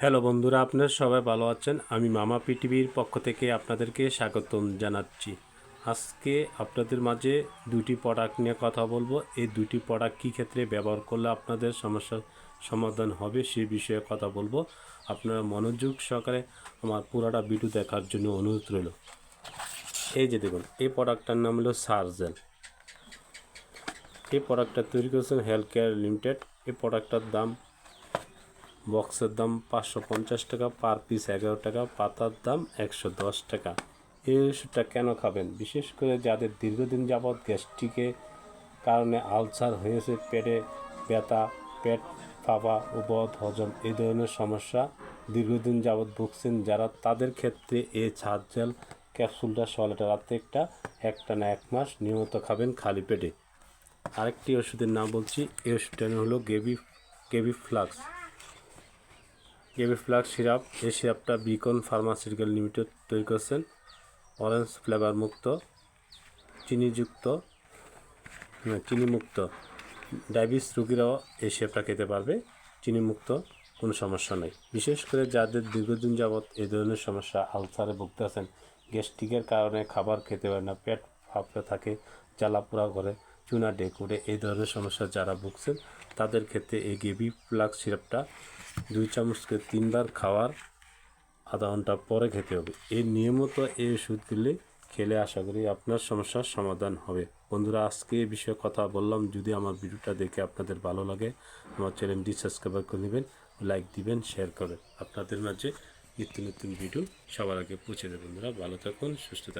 Hello বন্ধুরা, আপনারা সবাই ভালো আছেন। আমি মামা পিটিভির পক্ষ থেকে আপনাদেরকে স্বাগতম জানাচ্ছি। আজকে আপনাদের মাঝে দুটি প্রোডাক্ট নিয়ে কথা বলবো। এই দুটি প্রোডাক্ট কী ক্ষেত্রে ব্যবহার করলে আপনাদের সমস্যার সমাধান হবে সেই বিষয়ে কথা বলবো। আপনারা মনোযোগ সহকারে আমার পুরাটা ভিডিও দেখার জন্য অনুরোধ রইল। এই যে দেখুন, এই প্রোডাক্টটার নাম হলো সার্জেল। এই প্রোডাক্টটা তৈরি করেছেন হেলথ কেয়ার লিমিটেড। এই প্রোডাক্টটার দাম, বক্সের দাম 550 টাকা, পার পিস 11 টাকা, পাতার দাম 110 টাকা। এই ওষুধটা কেন খাবেন? বিশেষ করে যাদের দীর্ঘদিন যাবৎ গ্যাস্ট্রিকের কারণে আলসার হয়েছে, পেটে ব্যথা, পেট ফাঁপা ও বদ হজম এই ধরনের সমস্যা দীর্ঘদিন যাবৎ ভুগছেন যারা, তাদের ক্ষেত্রে এই সার্জেল ক্যাপসুলটা সলেটা রাতে একটা না 1 মাস নিয়মিত খাবেন খালি পেটে। আরেকটি ওষুধের নাম বলছি। এই ওষুধটা হলো গেবি ফ্লাক্স সিরাপ। এই সিরাপটা বিকন ফার্মাসিউটিক্যাল লিমিটেড তৈরি করছেন। অরেঞ্জ ফ্লেভার মুক্ত, চিনিমুক্ত ডায়াবেটিস রোগীরাও এই সিরাপটা খেতে পারবে। চিনিমুক্ত, কোনো সমস্যা নেই। বিশেষ করে যাদের দীর্ঘদিন যাবৎ এই ধরনের সমস্যা, আলসারে ভুগতেছেন, গ্যাস্ট্রিকের কারণে খাবার খেতে পারে না, পেট ফাঁপতে থাকে, জ্বালাপোড়া করে, চুনা ডেকুড়ে এই ধরনের সমস্যা যারা ভুগছেন, তাদের ক্ষেত্রে এই গেবি ফ্লাক্স সিরাপটা 2 চামচকে 3 বার খাওয়ার আধা ঘন্টা পরে খেতে হবে। এই নিয়মিত এই ওষুধগুলি খেলে আশা করি আপনার সমস্যার সমাধান হবে। বন্ধুরা, আজকে এই বিষয়ে কথা বললাম। যদি আমার ভিডিওটা দেখে আপনাদের ভালো লাগে, আমার চ্যানেলটি সাবস্ক্রাইব করে নেবেন, লাইক দিবেন, শেয়ার করবেন। আপনাদের মাঝে নিত্য নতুন ভিডিও সবার আগে পৌঁছে দেবেন। বন্ধুরা, ভালো থাকুন, সুস্থ থাকুন।